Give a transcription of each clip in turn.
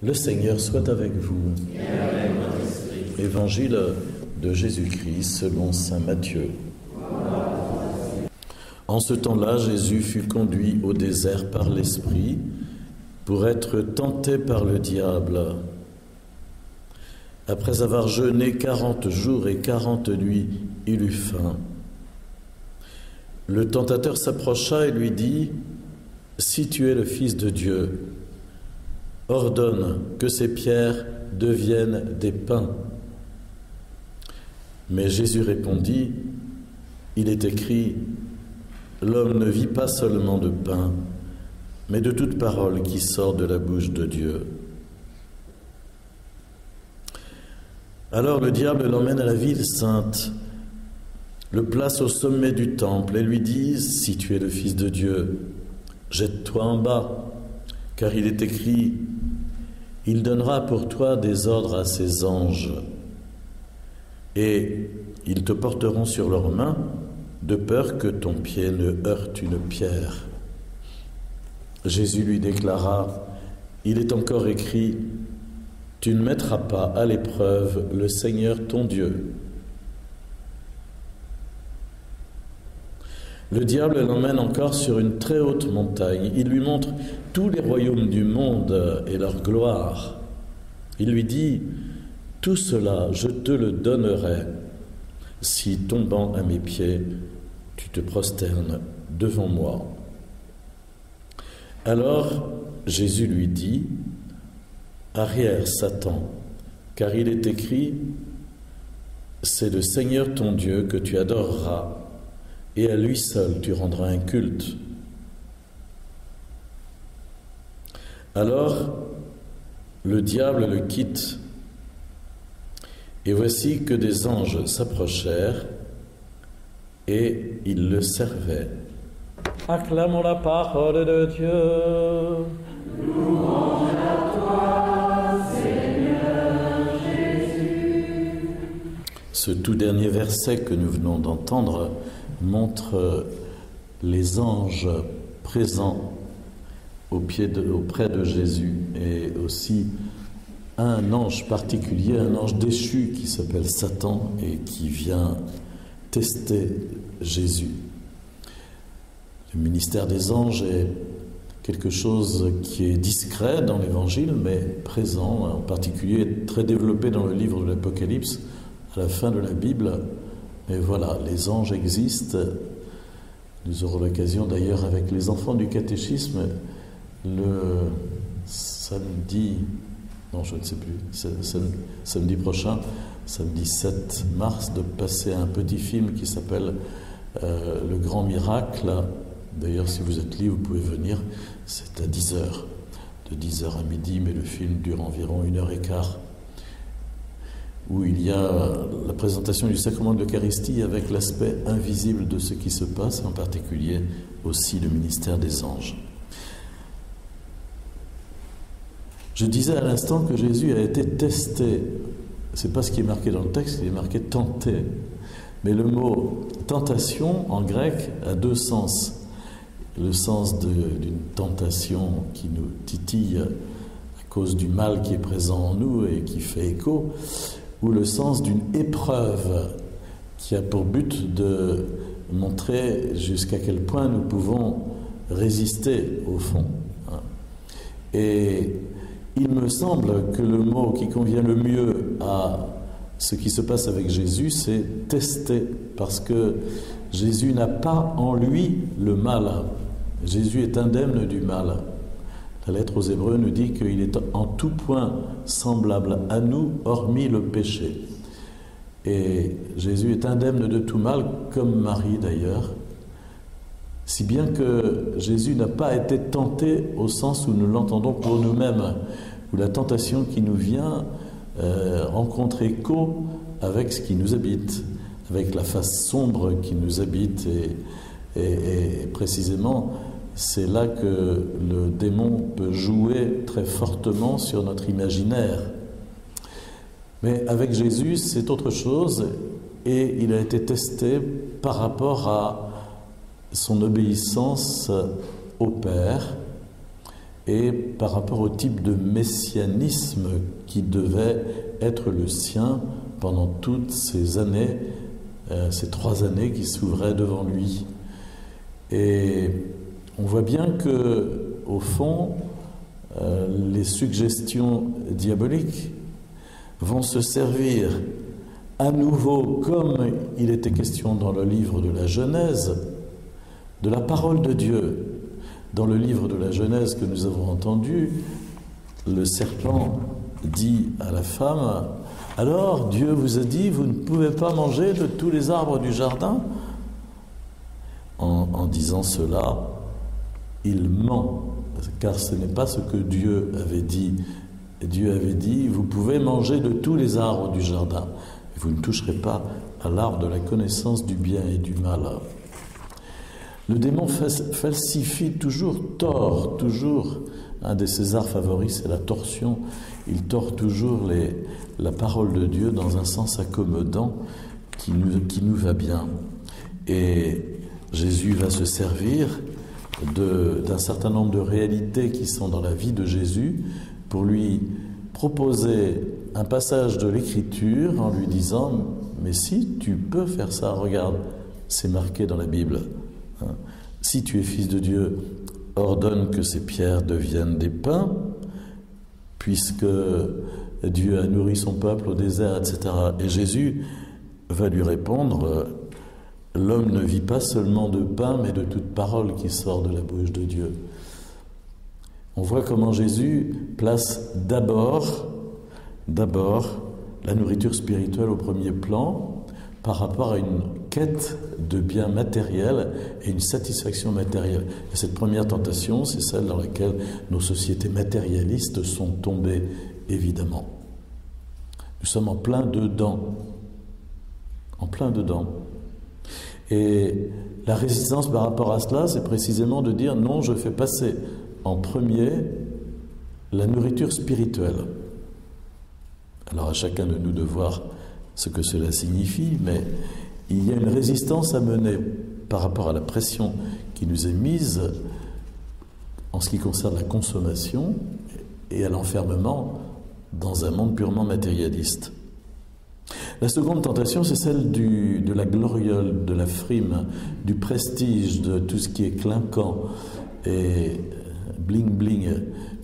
Le Seigneur soit avec vous. Et avec votre esprit. Évangile de Jésus-Christ selon saint Matthieu. En ce temps-là, Jésus fut conduit au désert par l'Esprit pour être tenté par le diable. Après avoir jeûné 40 jours et 40 nuits, il eut faim. Le tentateur s'approcha et lui dit : « Si tu es le Fils de Dieu, ordonne que ces pierres deviennent des pains. » Mais Jésus répondit : « Il est écrit, l'homme ne vit pas seulement de pain, mais de toute parole qui sort de la bouche de Dieu. » Alors le diable l'emmène à la ville sainte, le place au sommet du temple et lui dit : « Si tu es le Fils de Dieu, jette-toi en bas, car il est écrit, il donnera pour toi des ordres à ses anges, et ils te porteront sur leurs mains, de peur que ton pied ne heurte une pierre. » Jésus lui déclara : « Il est encore écrit, tu ne mettras pas à l'épreuve le Seigneur ton Dieu. » Le diable l'emmène encore sur une très haute montagne. Il lui montre tous les royaumes du monde et leur gloire. Il lui dit : « Tout cela, je te le donnerai, si, tombant à mes pieds, tu te prosternes devant moi. » Alors Jésus lui dit : « Arrière, Satan, car il est écrit, c'est le Seigneur ton Dieu que tu adoreras, et à lui seul tu rendras un culte. » Alors le diable le quitte, et voici que des anges s'approchèrent, et ils le servaient. Acclamons la parole de Dieu. Louange à toi, Seigneur Jésus. Ce tout dernier verset que nous venons d'entendre montre les anges présents auprès de Jésus, et aussi un ange particulier, un ange déchu qui s'appelle Satan et qui vient tester Jésus. Le ministère des anges est quelque chose qui est discret dans l'Évangile, mais présent, en particulier très développé dans le livre de l'Apocalypse, à la fin de la Bible. Et voilà, les anges existent. Nous aurons l'occasion d'ailleurs avec les enfants du catéchisme, le samedi, non je ne sais plus, samedi prochain, samedi 7 mars, de passer un petit film qui s'appelle Le Grand Miracle. D'ailleurs, si vous êtes libre, vous pouvez venir, c'est à 10h, de 10h à midi, mais le film dure environ 1h15, où il y a la présentation du sacrement de l'Eucharistie avec l'aspect invisible de ce qui se passe, en particulier aussi le ministère des anges. Je disais à l'instant que Jésus a été testé. Ce n'est pas ce qui est marqué dans le texte, il est marqué tenté. Mais le mot tentation en grec a deux sens. Le sens d'une tentation qui nous titille à cause du mal qui est présent en nous et qui fait écho, ou le sens d'une épreuve qui a pour but de montrer jusqu'à quel point nous pouvons résister au fond. Et il me semble que le mot qui convient le mieux à ce qui se passe avec Jésus, c'est tester, parce que Jésus n'a pas en lui le mal. Jésus est indemne du mal. La lettre aux Hébreux nous dit qu'il est en tout point semblable à nous, hormis le péché. Et Jésus est indemne de tout mal, comme Marie d'ailleurs, si bien que Jésus n'a pas été tenté au sens où nous l'entendons pour nous-mêmes, où la tentation qui nous vient rencontre écho avec ce qui nous habite, avec la face sombre qui nous habite, et précisément c'est là que le démon peut jouer très fortement sur notre imaginaire. Mais avec Jésus, c'est autre chose, et il a été testé par rapport à son obéissance au Père, et par rapport au type de messianisme qui devait être le sien pendant toutes ces années, ces 3 années qui s'ouvraient devant lui. Et on voit bien que, au fond, les suggestions diaboliques vont se servir à nouveau, comme il était question dans le livre de la Genèse, de la parole de Dieu. Dans le livre de la Genèse que nous avons entendu, le serpent dit à la femme, « Alors Dieu vous a dit, vous ne pouvez pas manger de tous les arbres du jardin ?» En disant cela, il ment, car ce n'est pas ce que Dieu avait dit. Dieu avait dit, vous pouvez manger de tous les arbres du jardin, mais vous ne toucherez pas à l'arbre de la connaissance du bien et du mal. Le démon falsifie toujours, tord toujours. Un de ses arts favoris, c'est la torsion. Il tord toujours la parole de Dieu dans un sens accommodant qui nous va bien. Et Jésus va se servir d'un certain nombre de réalités qui sont dans la vie de Jésus pour lui proposer un passage de l'Écriture en lui disant « Mais si tu peux faire ça, regarde, c'est marqué dans la Bible. Si tu es fils de Dieu, ordonne que ces pierres deviennent des pains, puisque Dieu a nourri son peuple au désert, etc. » Et Jésus va lui répondre « L'homme ne vit pas seulement de pain, mais de toute parole qui sort de la bouche de Dieu. » On voit comment Jésus place d'abord la nourriture spirituelle au premier plan par rapport à une quête de biens matériels et une satisfaction matérielle. Et cette première tentation, c'est celle dans laquelle nos sociétés matérialistes sont tombées, évidemment. Nous sommes en plein dedans. En plein dedans. Et la résistance par rapport à cela, c'est précisément de dire non, je fais passer en premier la nourriture spirituelle. Alors à chacun de nous de voir ce que cela signifie, mais il y a une résistance à mener par rapport à la pression qui nous est mise en ce qui concerne la consommation et à l'enfermement dans un monde purement matérialiste. La seconde tentation, c'est celle de la gloriole, de la frime, du prestige, de tout ce qui est clinquant et bling-bling,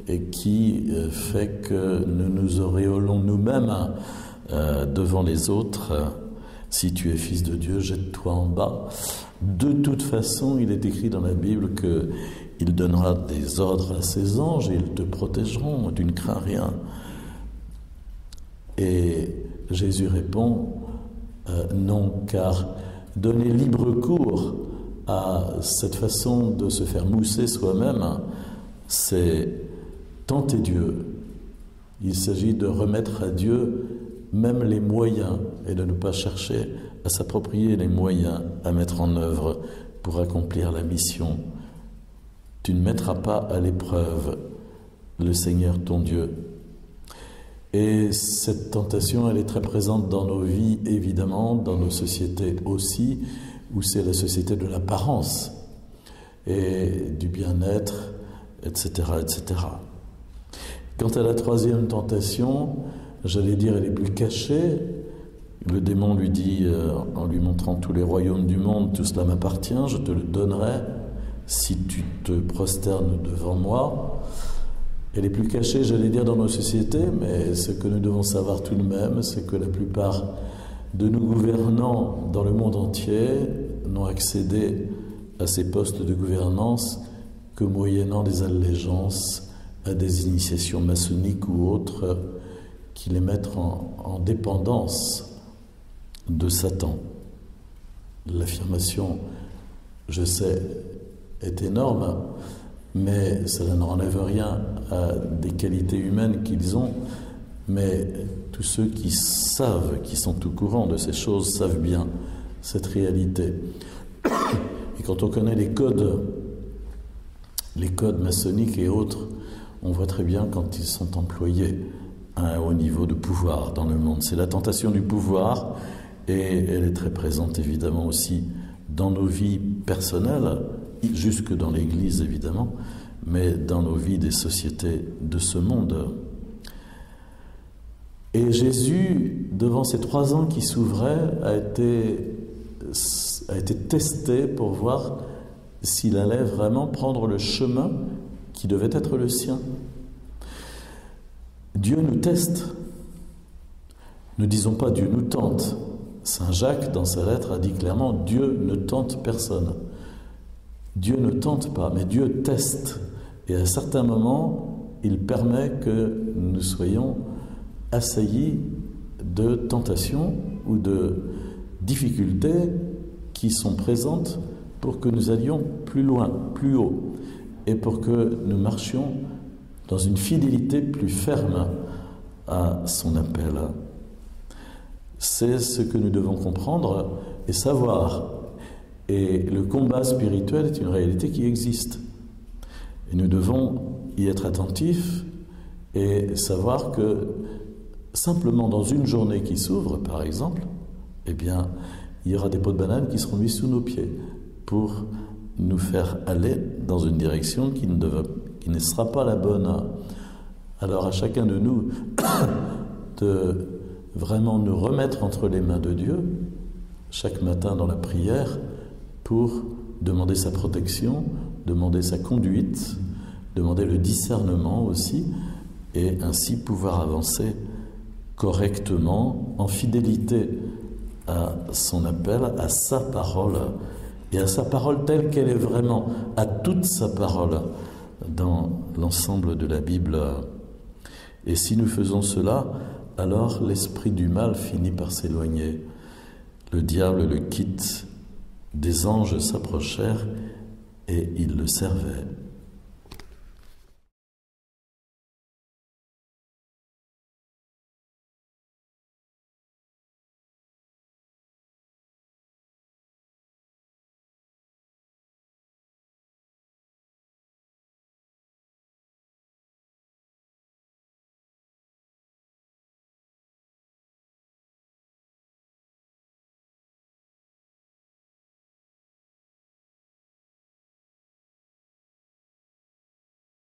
et qui fait que nous nous auréolons nous-mêmes devant les autres. Si tu es fils de Dieu, jette-toi en bas. De toute façon, il est écrit dans la Bible qu'il donnera des ordres à ses anges et ils te protégeront, tu ne crains rien. Et Jésus répond non, car donner libre cours à cette façon de se faire mousser soi-même, c'est tenter Dieu. Il s'agit de remettre à Dieu même les moyens et de ne pas chercher à s'approprier les moyens à mettre en œuvre pour accomplir la mission. Tu ne mettras pas à l'épreuve le Seigneur ton Dieu. Et cette tentation, elle est très présente dans nos vies, évidemment, dans nos sociétés aussi, où c'est la société de l'apparence et du bien-être, etc., etc. Quant à la troisième tentation, j'allais dire, elle est plus cachée. Le démon lui dit, en lui montrant tous les royaumes du monde, tout cela m'appartient, je te le donnerai si tu te prosternes devant moi. Elle est plus cachée, j'allais dire, dans nos sociétés, mais ce que nous devons savoir tout de même, c'est que la plupart de nos gouvernants dans le monde entier n'ont accédé à ces postes de gouvernance que moyennant des allégeances à des initiations maçonniques ou autres qui les mettent en dépendance de Satan. L'affirmation, je sais, est énorme, mais cela n'enlève rien à des qualités humaines qu'ils ont. Mais tous ceux qui savent, qui sont au courant de ces choses, savent bien cette réalité. Et quand on connaît les codes maçonniques et autres, on voit très bien quand ils sont employés à un haut niveau de pouvoir dans le monde. C'est la tentation du pouvoir, et elle est très présente évidemment aussi dans nos vies personnelles, jusque dans l'Église évidemment, mais dans nos vies des sociétés de ce monde. Et Jésus, devant ces 3 ans qui s'ouvraient, a été testé pour voir s'il allait vraiment prendre le chemin qui devait être le sien. Dieu nous teste. Ne disons pas Dieu nous tente. Saint Jacques, dans sa lettre, a dit clairement « Dieu ne tente personne ». Dieu ne tente pas, mais Dieu teste. Et à certains moments, il permet que nous soyons assaillis de tentations ou de difficultés qui sont présentes pour que nous allions plus loin, plus haut, et pour que nous marchions dans une fidélité plus ferme à son appel. C'est ce que nous devons comprendre et savoir. Et le combat spirituel est une réalité qui existe. Et nous devons y être attentifs et savoir que simplement dans une journée qui s'ouvre, par exemple, eh bien, il y aura des pots de banane qui seront mis sous nos pieds pour nous faire aller dans une direction qui ne sera pas la bonne. Alors à chacun de nous de vraiment nous remettre entre les mains de Dieu chaque matin dans la prière pour demander sa protection, demander sa conduite, demander le discernement aussi, et ainsi pouvoir avancer correctement, en fidélité à son appel, à sa parole, et à sa parole telle qu'elle est vraiment, à toute sa parole dans l'ensemble de la Bible. Et si nous faisons cela, alors l'esprit du mal finit par s'éloigner. Le diable le quitte, des anges s'approchèrent et ils le servaient.